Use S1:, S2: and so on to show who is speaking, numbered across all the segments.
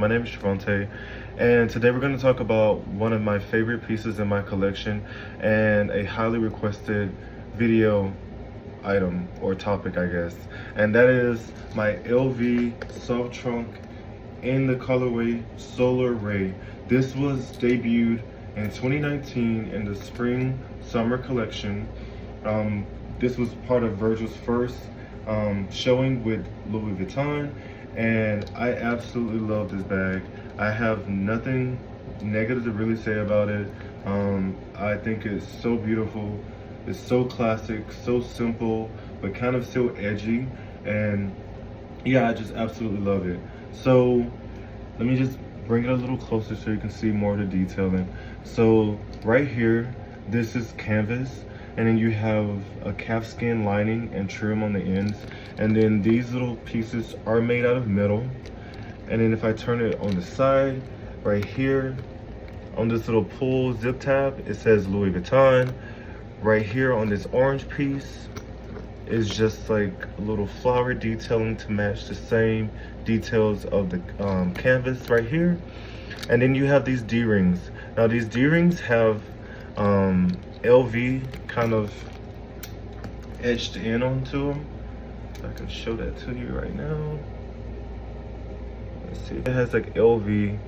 S1: My name is Shavante, and today we're going to talk about one of my favorite pieces in my collection and a highly requested video item or topic, I guess. And that is my LV soft trunk in the colorway Solar Ray. This was debuted in 2019 in the spring summer collection. This was part of Virgil's first showing with Louis Vuitton, and I absolutely love this bag. I have nothing negative to really say about it. I think it's so beautiful. It's so classic, so simple, but kind of still edgy. And yeah, I just absolutely love it. So let me just bring it a little closer so you can see more of the detailing. So right here, this is canvas, and then you have a calfskin lining and trim on the ends. And then these little pieces are made out of metal. And then if I turn it on the side, right here, on this little pull zip tab, it says Louis Vuitton. Right here on this orange piece is just like a little flower detailing to match the same details of the canvas right here. And then you have these D-rings. Now these D-rings have LV kind of etched in onto them. I can show that to you right now. Let's see, it has like LV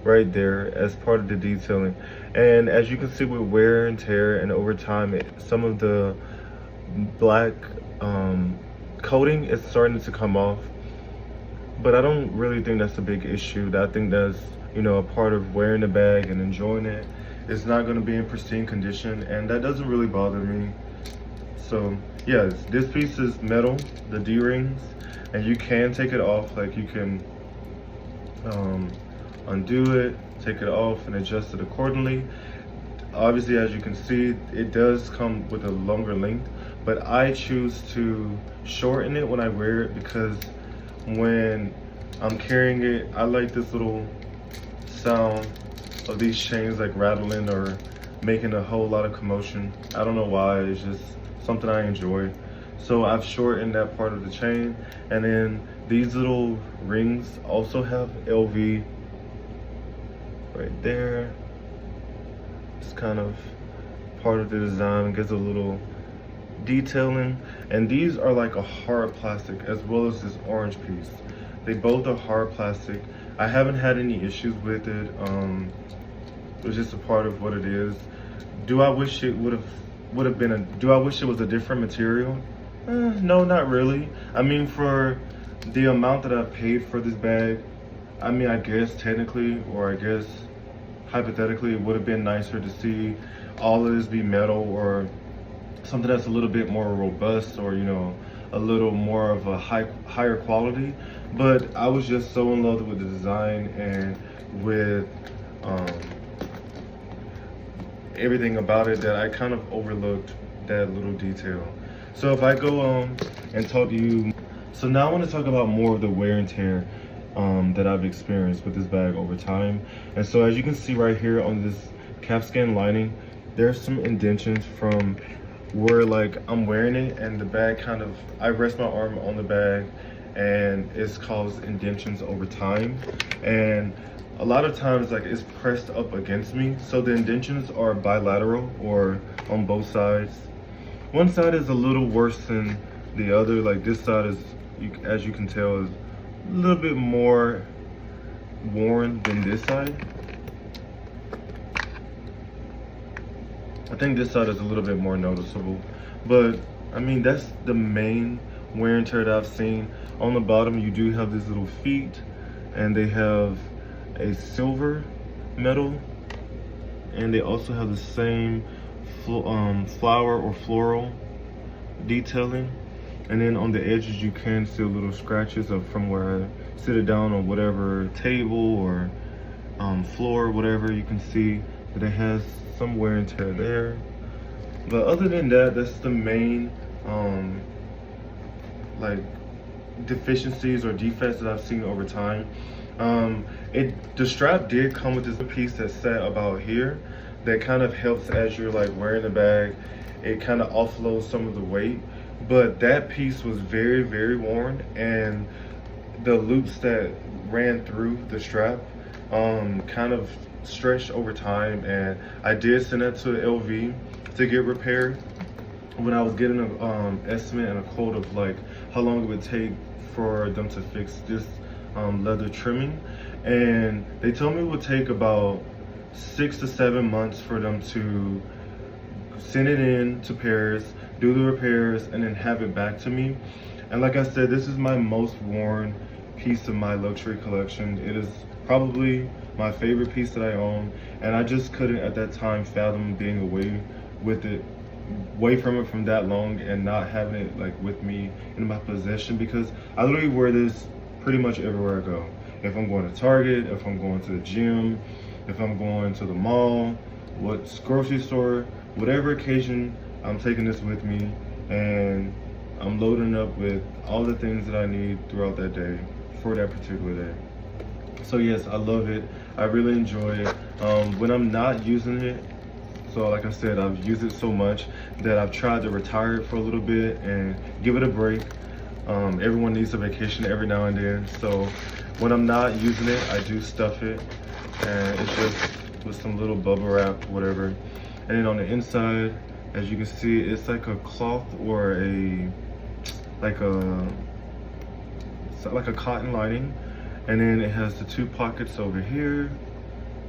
S1: right there as part of the detailing. And as you can see, with wear and tear and over time, some of the black coating is starting to come off, but I don't really think that's a big issue. I think that's, you know, a part of wearing the bag and enjoying it. It's not going to be in pristine condition, and that doesn't really bother me. So yes, this piece is metal, the D-rings, and you can take it off. Like, you can undo it, take it off, and adjust it accordingly. Obviously, as you can see, it does come with a longer length, but I choose to shorten it when I wear it, because when I'm carrying it, I like this little sound of these chains like rattling or making a whole lot of commotion. I don't know why, it's just something I enjoy. So I've shortened that part of the chain. And then these little rings also have LV right there. It's kind of part of the design, gives a little detailing. And these are like a hard plastic, as well as this orange piece. They both are hard plastic. I haven't had any issues with it. It's just a part of what it is. Do I wish it would have been do I wish it was a different material? No, not really. I mean, for the amount that I paid for this bag, I mean, I guess technically, or I guess hypothetically, it would have been nicer to see all of this be metal, or something that's a little bit more robust, or, you know, a little more of a higher quality. But I was just so in love with the design and with everything about it that I kind of overlooked that little detail. So if I go on and talk to you, so now I want to talk about more of the wear and tear that I've experienced with this bag over time. And so as you can see right here on this calfskin lining, there's some indentions from where, like, I'm wearing it and the bag kind of, I rest my arm on the bag and it's caused indentions over time. And a lot of times, like, it's pressed up against me. So the indentions are bilateral, or on both sides. One side is a little worse than the other. Like, this side is, as you can tell, is a little bit more worn than this side. I think this side is a little bit more noticeable. But I mean, that's the main wear and tear that I've seen. On the bottom, you do have these little feet, and they have a silver metal, and they also have the same flower or floral detailing. And then on the edges, you can see little scratches from where I sit it down on whatever table or floor, whatever. You can see that it has some wear and tear there. But other than that, that's the main like deficiencies or defects that I've seen over time. The strap did come with this piece that sat about here that kind of helps as you're like wearing the bag. It kind of offloads some of the weight, but that piece was very, very worn, and the loops that ran through the strap, kind of stretched over time, and I did send that to LV to get repaired. When I was getting an estimate and a quote of like how long it would take for them to fix this leather trimming, and they told me it would take about 6 to 7 months for them to send it in to Paris, do the repairs, and then have it back to me. And like I said, this is my most worn piece of my luxury collection. It is probably my favorite piece that I own, and I just couldn't at that time fathom being away from it from that long and not having it like with me in my possession, because I literally wear this pretty much everywhere I go. If I'm going to Target, if I'm going to the gym, if I'm going to the mall, grocery store, whatever occasion, I'm taking this with me, and I'm loading up with all the things that I need throughout that day for that particular day. So yes, I love it. I really enjoy it. When I'm not using it, so like I said, I've used it so much that I've tried to retire it for a little bit and give it a break. Everyone needs a vacation every now and then. So when I'm not using it, I do stuff it, and it's just with some little bubble wrap, whatever. And then on the inside, as you can see, it's like a cloth or like a cotton lining. And then it has the 2 pockets over here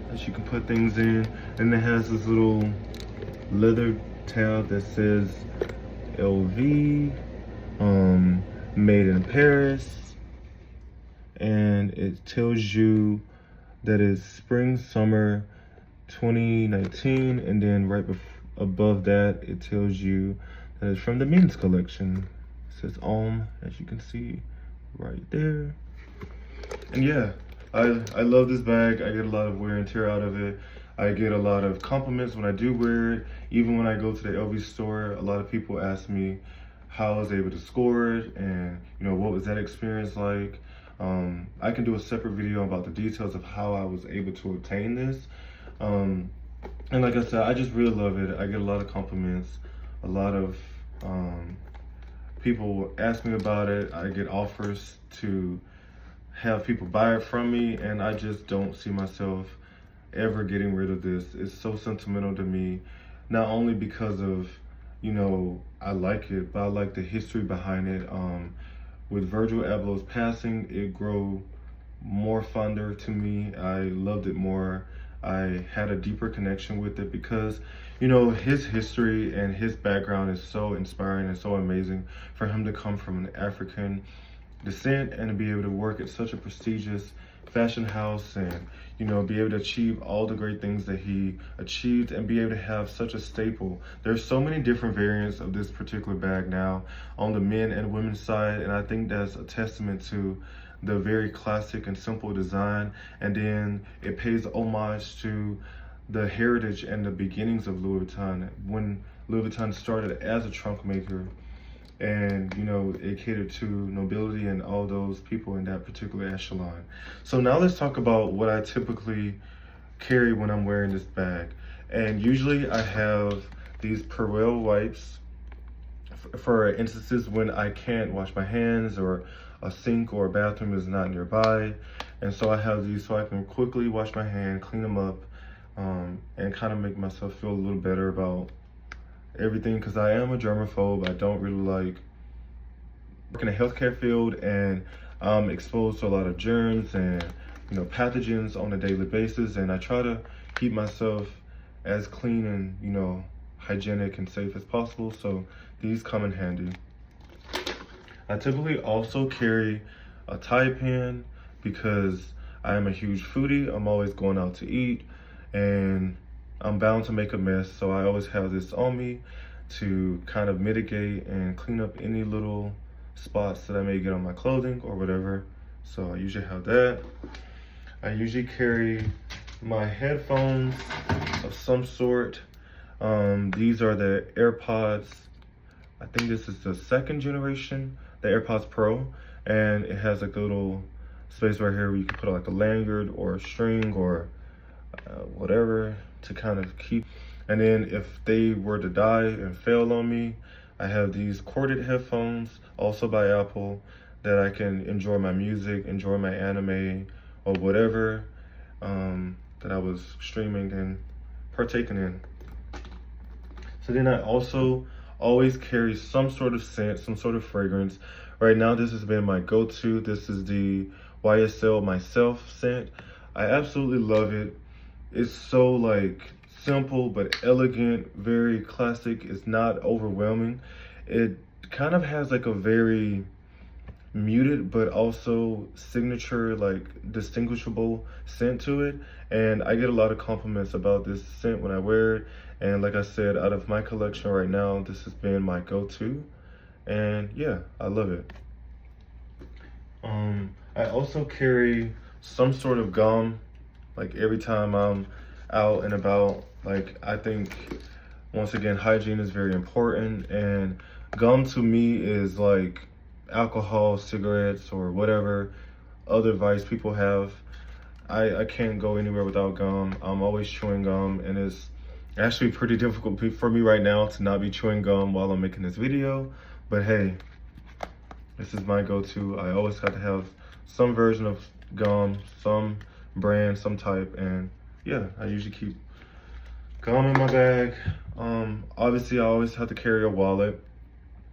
S1: that you can put things in. And it has this little leather tab that says LV, made in Paris. And it tells you that it's spring, summer 2019. And then right above that, it tells you that it's from the men's collection. It says as you can see right there. And yeah, I love this bag. I get a lot of wear and tear out of it. I get a lot of compliments when I do wear it. Even when I go to the LV store, a lot of people ask me how I was able to score it, and what was that experience like. I can do a separate video about the details of how I was able to obtain this. And like I said, I just really love it. I get a lot of compliments. A lot of people ask me about it. I get offers to have people buy it from me, and I just don't see myself ever getting rid of this. It's so sentimental to me, not only because of I like it, but I like the history behind it. With Virgil Abloh's passing, it grew more fonder to me. I loved it more. I had a deeper connection with it because his history and his background is so inspiring and so amazing. For him to come from an African descent and to be able to work at such a prestigious fashion house, and be able to achieve all the great things that he achieved, and be able to have such a staple. There's so many different variants of this particular bag now on the men and women's side, and I think that's a testament to the very classic and simple design. And then it pays homage to the heritage and the beginnings of Louis Vuitton, when Louis Vuitton started as a trunk maker, and it catered to nobility and all those people in that particular echelon. So now let's talk about what I typically carry when I'm wearing this bag. And usually I have these Perel wipes for instances when I can't wash my hands, or a sink or a bathroom is not nearby. And so I have these so I can quickly wash my hand, clean them up, and kind of make myself feel a little better about everything, because I am a germaphobe. I don't really like working in the healthcare field, and I'm exposed to a lot of germs and pathogens on a daily basis, and I try to keep myself as clean and hygienic and safe as possible, so these come in handy. I typically also carry a tie pin because I am a huge foodie. I'm always going out to eat, and I'm bound to make a mess, so I always have this on me to kind of mitigate and clean up any little spots that I may get on my clothing or whatever. So I usually have that. I usually carry my headphones of some sort. These are the AirPods. I think this is the 2nd generation, the AirPods Pro, and it has like a little space right here where you can put like a lanyard or a string or whatever to kind of keep. And then if they were to die and fail on me, I have these corded headphones, also by Apple, that I can enjoy my music, enjoy my anime, or whatever that I was streaming and partaking in. So then I also always carry some sort of scent, some sort of fragrance. Right now, this has been my go-to. This is the YSL Myself scent. I absolutely love it. It's so like simple but elegant, very classic. It's not overwhelming. It kind of has like a very muted but also signature, like distinguishable scent to it, and I get a lot of compliments about this scent when I wear it. And like I said, out of my collection right now, this has been my go-to, and yeah, I love it. I also carry some sort of gum, like every time I'm out and about. Like, I think once again, hygiene is very important, and gum to me is like alcohol, cigarettes, or whatever other vice people have. I can't go anywhere without gum. I'm always chewing gum, and it's actually pretty difficult for me right now to not be chewing gum while I'm making this video. But hey, this is my go-to. I always have to have some version of gum, some brand, some type, and yeah, I usually keep gum in my bag. Obviously, I always have to carry a wallet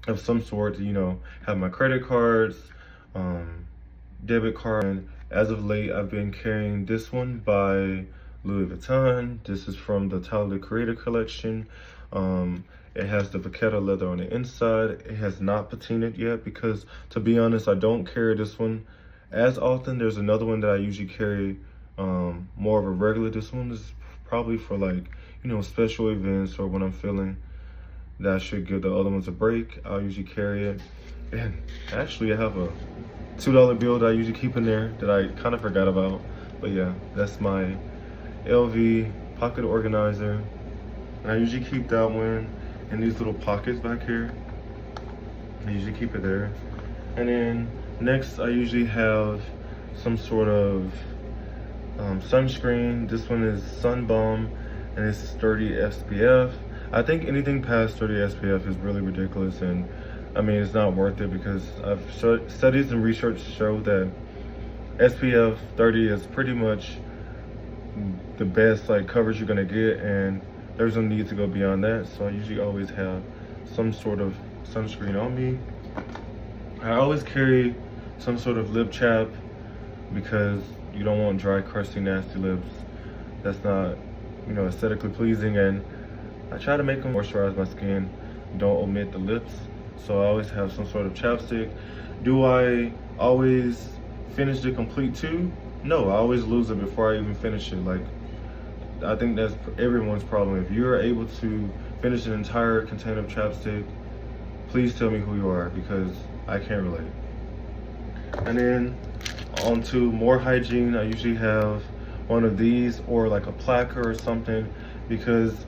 S1: of some sort to, you know, have my credit cards, debit card. And as of late, I've been carrying this one by Louis Vuitton. This is from the Tyler the Creator collection. It has the vaqueta leather on the inside. It has not patinaed yet because, to be honest, I don't carry this one as often. There's another one that I usually carry more of a regular. This one is probably for, like, you know, special events or when I'm feeling that I should give the other ones a break. I'll usually carry it. And actually, I have a $2 bill that I usually keep in there that I kind of forgot about. But yeah, that's my LV pocket organizer. And I usually keep that one in these little pockets back here. I usually keep it there. And then next, I usually have some sort of sunscreen. This one is Sun Bomb, and it's 30 SPF. I think anything past 30 SPF is really ridiculous, and I mean, it's not worth it because studies and research show that SPF 30 is pretty much the best like coverage you're gonna get, and there's no need to go beyond that. So I usually always have some sort of sunscreen on me. I always carry some sort of lip chap because you don't want dry, crusty, nasty lips. That's not, you know, aesthetically pleasing, and I try to make them moisturize my skin, don't omit the lips. So I always have some sort of chapstick. Do I always finish the complete tube? No, I always lose it before I even finish it. Like, I think that's everyone's problem. If you're able to finish an entire container of chapstick, please tell me who you are, because I can't relate. And then on to more hygiene, I usually have one of these or like a placard or something, because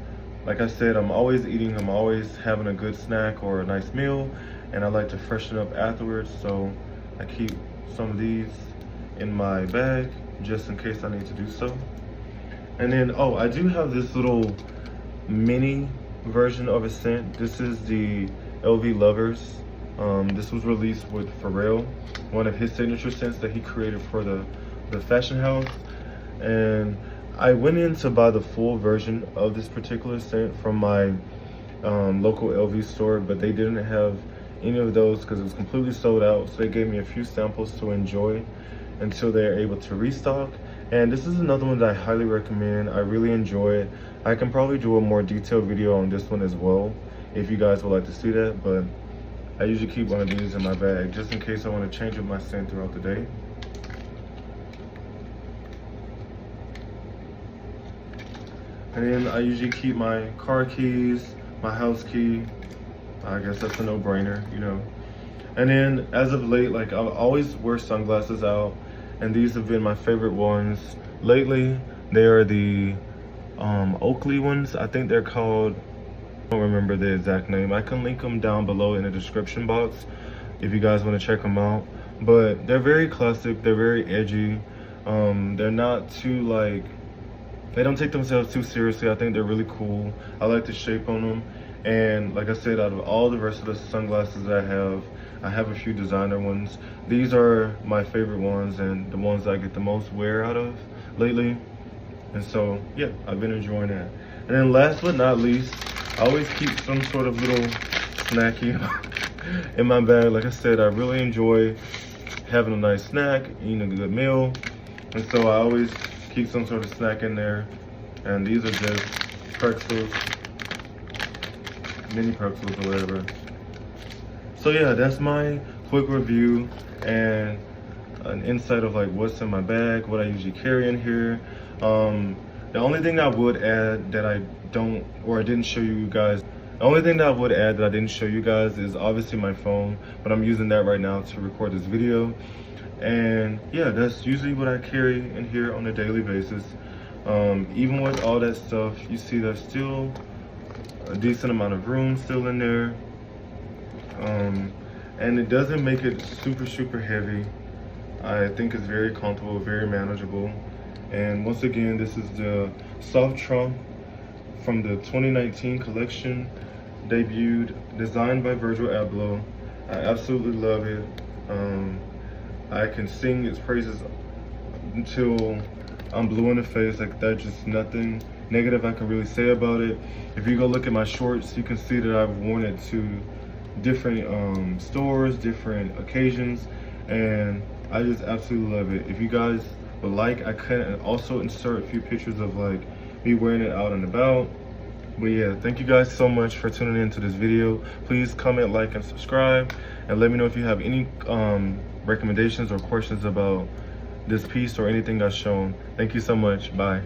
S1: like I said, I'm always eating, I'm always having a good snack or a nice meal, and I like to freshen up afterwards. So I keep some of these in my bag just in case I need to do so. And then, oh, I do have this little mini version of a scent. This is the LV Lovers. This was released with Pharrell, one of his signature scents that he created for the fashion house. And I went in to buy the full version of this particular scent from my local LV store, but they didn't have any of those because it was completely sold out. So they gave me a few samples to enjoy until they're able to restock. And this is another one that I highly recommend. I really enjoy it. I can probably do a more detailed video on this one as well if you guys would like to see that, but I usually keep one of these in my bag just in case I want to change up my scent throughout the day. And then I usually keep my car keys, my house key. I guess that's a no-brainer, you know. And then as of late, like, I always wear sunglasses out, and these have been my favorite ones lately. They are the Oakley ones. I think they're called, I don't remember the exact name. I can link them down below in the description box if you guys want to check them out. But they're very classic, they're very edgy. They're not too, like, they don't take themselves too seriously. I think they're really cool. I like the shape on them. And like I said, out of all the rest of the sunglasses that I have, I have a few designer ones. These are my favorite ones and the ones that I get the most wear out of lately. And so, yeah, I've been enjoying that. And then last but not least, I always keep some sort of little snacky in my bag. Like I said, I really enjoy having a nice snack, eating a good meal. And so I always keep some sort of snack in there. And these are just pretzels, mini pretzels or whatever. So yeah, that's my quick review and an insight of like what's in my bag, what I usually carry in here. The only thing I would add that I didn't show you guys, the only thing that I would add that I didn't show you guys is obviously my phone, but I'm using that right now to record this video. And yeah, that's usually what I carry in here on a daily basis. Even with all that stuff, you see there's still a decent amount of room still in there. And it doesn't make it super heavy. I think it's very comfortable, very manageable. And once again, this is the soft trunk from the 2019 collection, debuted, designed by Virgil Abloh. I absolutely love it. I can sing its praises until I'm blue in the face. Like, that's just nothing negative I can really say about it. If you go look at my shorts, you can see that I've worn it to different stores, different occasions, and I just absolutely love it. If you guys would like, I can also insert a few pictures of like me wearing it out and about. But yeah, thank you guys so much for tuning into this video. Please comment, like, and subscribe, and let me know if you have any recommendations or questions about this piece or anything I've shown. Thank you so much. Bye.